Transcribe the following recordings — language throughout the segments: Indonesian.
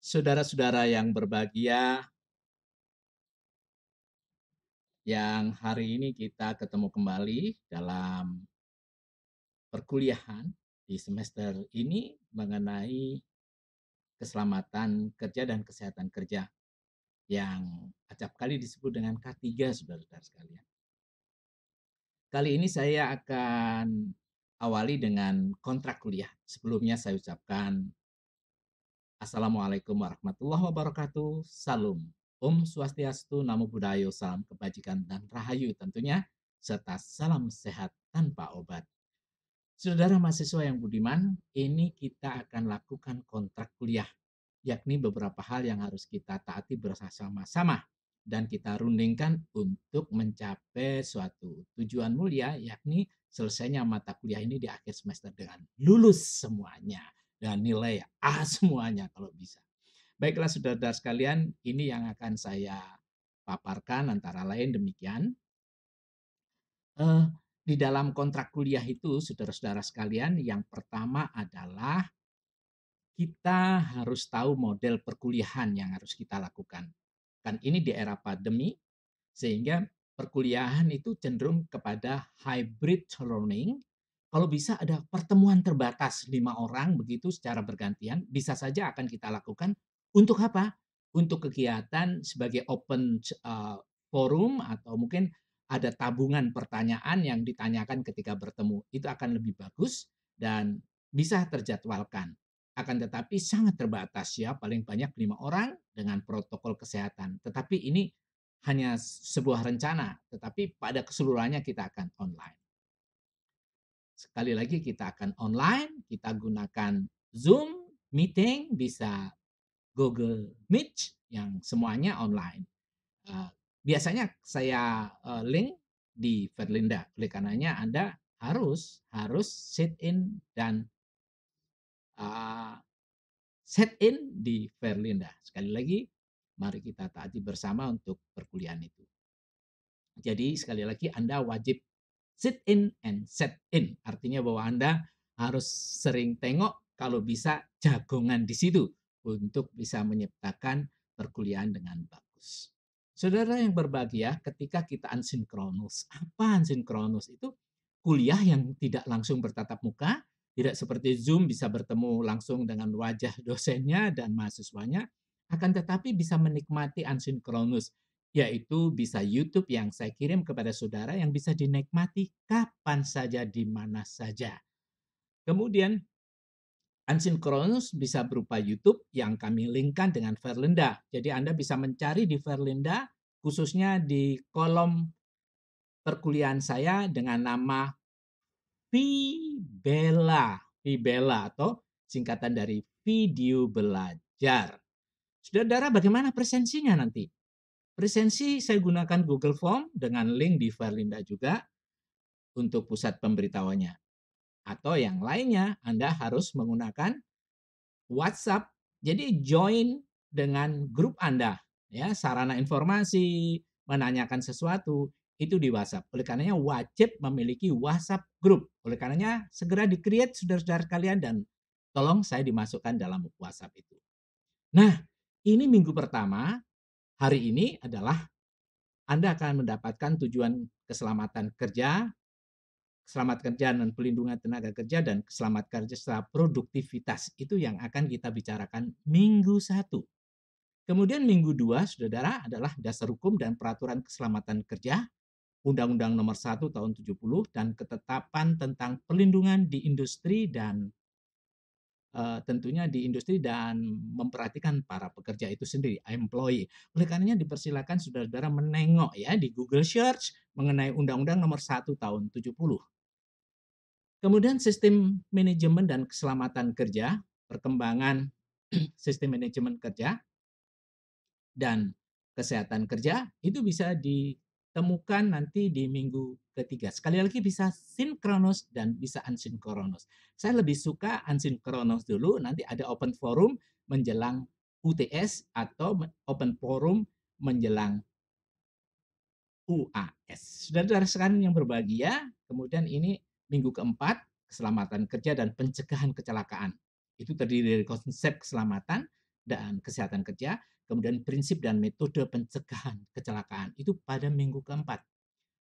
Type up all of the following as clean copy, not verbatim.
Saudara-saudara yang berbahagia, yang hari ini kita ketemu kembali dalam perkuliahan di semester ini mengenai keselamatan kerja dan kesehatan kerja yang acap kali disebut dengan K3, saudara-saudara sekalian. Kali ini saya akan awali dengan kontrak kuliah. Sebelumnya saya ucapkan Assalamualaikum warahmatullahi wabarakatuh. Salam. Om Swastiastu, Namo Buddhaya, salam kebajikan dan rahayu tentunya, serta salam sehat tanpa obat. Saudara mahasiswa yang budiman, ini kita akan lakukan kontrak kuliah, yakni beberapa hal yang harus kita taati bersama-sama dan kita rundingkan untuk mencapai suatu tujuan mulia, yakni selesainya mata kuliah ini di akhir semester dengan lulus semuanya dan nilai A semuanya kalau bisa. Baiklah saudara-saudara sekalian, ini yang akan saya paparkan antara lain demikian. Eh, di dalam kontrak kuliah itu, saudara-saudara sekalian, yang pertama adalah kita harus tahu model perkuliahan yang harus kita lakukan. Kan ini di era pandemi, sehingga perkuliahan itu cenderung kepada hybrid learning. Kalau bisa ada pertemuan terbatas 5 orang begitu secara bergantian, bisa saja akan kita lakukan. Untuk apa? Untuk kegiatan sebagai open forum atau mungkin ada tabungan pertanyaan yang ditanyakan ketika bertemu. Itu akan lebih bagus dan bisa terjadwalkan. Akan tetapi sangat terbatas ya, paling banyak 5 orang dengan protokol kesehatan. Tetapi ini hanya sebuah rencana, tetapi pada keseluruhannya kita akan online. Sekali lagi kita akan online, kita gunakan Zoom, meeting, bisa Google Meet yang semuanya online. Biasanya saya link di Verlinda, oleh karenanya Anda harus sit in dan set in di Verlinda. Sekali lagi, mari kita taati bersama untuk perkuliahan itu. Jadi sekali lagi Anda wajib sit in and set in. Artinya bahwa Anda harus sering tengok, kalau bisa jagongan di situ untuk bisa menyiptakan perkuliahan dengan bagus. Saudara yang berbahagia, ketika kita ansinkronus, apa ansinkronus? Itu kuliah yang tidak langsung bertatap muka, tidak seperti Zoom bisa bertemu langsung dengan wajah dosennya dan mahasiswanya, akan tetapi bisa menikmati ansinkronus, yaitu bisa YouTube yang saya kirim kepada saudara yang bisa dinikmati kapan saja, di mana saja. Kemudian ansinkronus bisa berupa YouTube yang kami linkkan dengan Verlinda. Jadi Anda bisa mencari di Verlinda, khususnya di kolom perkuliahan saya dengan nama Vibela. Vibela atau singkatan dari video belajar. Saudara, bagaimana presensinya nanti? Presensi saya gunakan Google Form dengan link di Verlinda juga untuk pusat pemberitahuannya. Atau yang lainnya, Anda harus menggunakan WhatsApp. Jadi join dengan grup Anda, ya, sarana informasi, menanyakan sesuatu itu di WhatsApp. Oleh karenanya wajib memiliki WhatsApp grup. Oleh karenanya segera di-create saudara-saudara kalian dan tolong saya dimasukkan dalam WhatsApp itu. Nah, ini minggu pertama, hari ini adalah Anda akan mendapatkan tujuan keselamatan kerja, selamat kerja dan pelindungan tenaga kerja, dan selamat kerja secara produktivitas. Itu yang akan kita bicarakan minggu 1. Kemudian minggu 2, saudara, adalah dasar hukum dan peraturan keselamatan kerja, Undang-Undang Nomor 1 Tahun 70, dan ketetapan tentang pelindungan di industri dan tentunya di industri dan memperhatikan para pekerja itu sendiri, employee. Oleh karenanya dipersilakan saudara-saudara menengok ya di Google Search mengenai Undang-Undang Nomor 1 Tahun 70. Kemudian sistem manajemen dan keselamatan kerja, perkembangan sistem manajemen kerja dan kesehatan kerja itu bisa ditemukan nanti di minggu ketiga. Sekali lagi bisa sinkronus dan bisa asinkronus. Saya lebih suka asinkronus dulu, nanti ada open forum menjelang UTS atau open forum menjelang UAS. Saudara-saudara sekalian yang berbahagia, kemudian ini minggu keempat, keselamatan kerja dan pencegahan kecelakaan. Itu terdiri dari konsep keselamatan dan kesehatan kerja, kemudian prinsip dan metode pencegahan kecelakaan itu pada minggu keempat.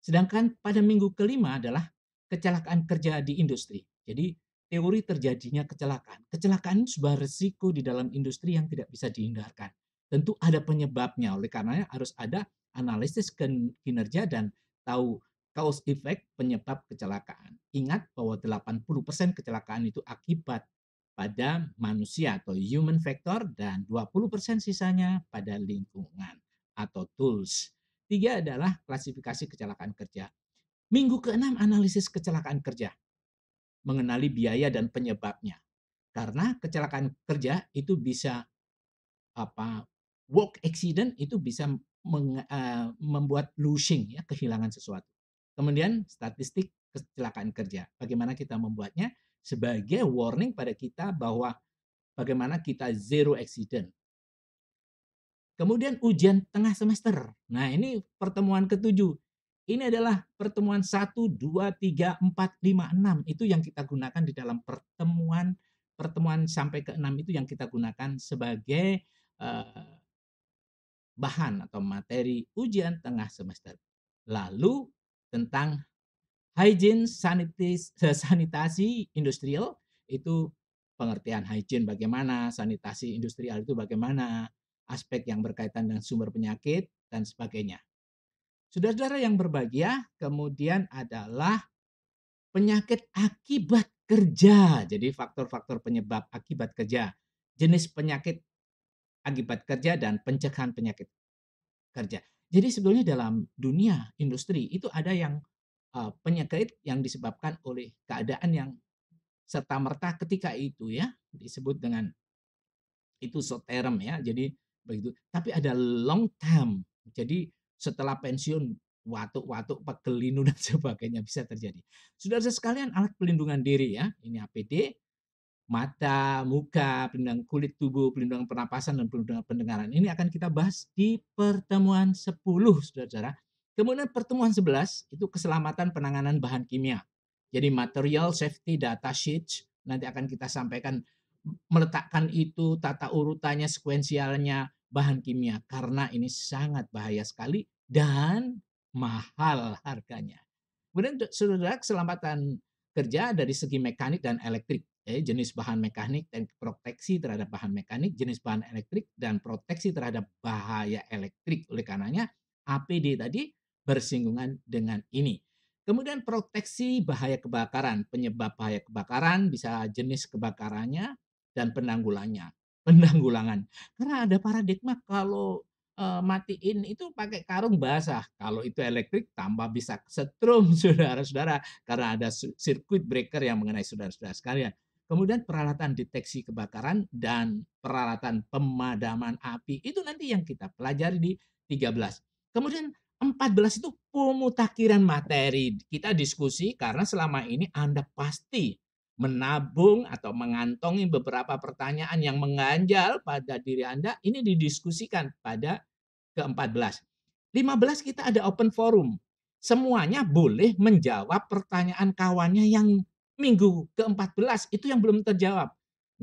Sedangkan pada minggu kelima adalah kecelakaan kerja di industri. Jadi teori terjadinya kecelakaan. Kecelakaan itu sebuah resiko di dalam industri yang tidak bisa dihindarkan. Tentu ada penyebabnya, oleh karenanya harus ada analisis kinerja dan tahu cause effect penyebab kecelakaan. Ingat bahwa 80% kecelakaan itu akibat pada manusia atau human factor dan 20% sisanya pada lingkungan atau tools. Tiga adalah klasifikasi kecelakaan kerja. Minggu keenam analisis kecelakaan kerja, mengenali biaya dan penyebabnya. Karena kecelakaan kerja itu bisa apa work accident itu bisa membuat losing ya, kehilangan sesuatu. Kemudian statistik kecelakaan kerja. Bagaimana kita membuatnya sebagai warning pada kita bahwa bagaimana kita zero accident. Kemudian ujian tengah semester. Nah, ini pertemuan ketujuh. Ini adalah pertemuan 1, 2, 3, 4, 5, 6. Itu yang kita gunakan di dalam pertemuan pertemuan sampai ke 6 itu yang kita gunakan sebagai bahan atau materi ujian tengah semester. Lalu tentang hygiene sanitasi industrial itu pengertian hygiene bagaimana, sanitasi industrial itu bagaimana, aspek yang berkaitan dengan sumber penyakit dan sebagainya. Saudara-saudara yang berbahagia, kemudian adalah penyakit akibat kerja. Jadi faktor-faktor penyebab akibat kerja, jenis penyakit akibat kerja dan pencegahan penyakit kerja. Jadi sebetulnya dalam dunia industri itu ada yang penyakit yang disebabkan oleh keadaan yang serta merta ketika itu ya disebut dengan itu short term ya. Jadi begitu. Tapi ada long term. Jadi setelah pensiun watuk-watuk, pegelinu dan sebagainya bisa terjadi. Saudara sekalian alat pelindungan diri ya. Ini APD, mata, muka, pelindungan kulit tubuh, pelindungan pernapasan, dan pelindungan pendengaran. Ini akan kita bahas di pertemuan 10, saudara-saudara. Kemudian pertemuan 11, itu keselamatan penanganan bahan kimia. Jadi material safety data sheet, nanti akan kita sampaikan meletakkan itu, tata urutannya, sekuensialnya, bahan kimia. Karena ini sangat bahaya sekali dan mahal harganya. Kemudian saudara keselamatan kerja dari segi mekanik dan elektrik. Jenis bahan mekanik dan proteksi terhadap bahan mekanik, jenis bahan elektrik dan proteksi terhadap bahaya elektrik. Oleh karenanya APD tadi bersinggungan dengan ini. Kemudian proteksi bahaya kebakaran, penyebab bahaya kebakaran bisa jenis kebakarannya dan penanggulangan. Karena ada paradigma kalau matiin itu pakai karung basah. Kalau itu elektrik tambah bisa setrum saudara-saudara karena ada sirkuit breaker yang mengenai saudara-saudara sekalian. Kemudian peralatan deteksi kebakaran dan peralatan pemadaman api itu nanti yang kita pelajari di 13. Kemudian 14 itu pemutakhiran materi. Kita diskusi karena selama ini Anda pasti menabung atau mengantongi beberapa pertanyaan yang mengganjal pada diri Anda, ini didiskusikan pada ke-14. 15 kita ada open forum. Semuanya boleh menjawab pertanyaan kawannya yang minggu ke-14 itu yang belum terjawab.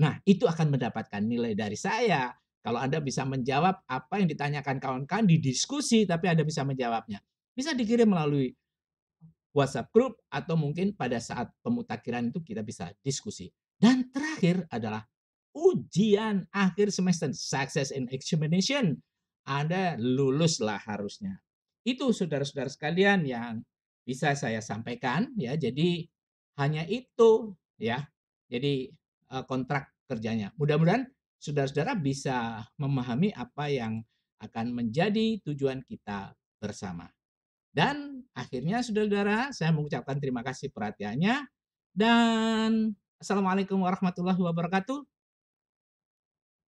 Nah, itu akan mendapatkan nilai dari saya. Kalau Anda bisa menjawab apa yang ditanyakan kawan-kawan di diskusi, tapi Anda bisa menjawabnya. Bisa dikirim melalui WhatsApp group atau mungkin pada saat pemutakhiran itu kita bisa diskusi. Dan terakhir adalah ujian akhir semester, success in examination. Anda luluslah harusnya. Itu saudara-saudara sekalian yang bisa saya sampaikan ya. Jadi hanya itu ya. Jadi kontrak kerjanya. Mudah-mudahan saudara-saudara bisa memahami apa yang akan menjadi tujuan kita bersama. Dan akhirnya saudara-saudara, saya mengucapkan terima kasih perhatiannya dan Assalamualaikum warahmatullahi wabarakatuh.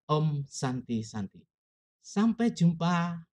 Om Santi Santi. Sampai jumpa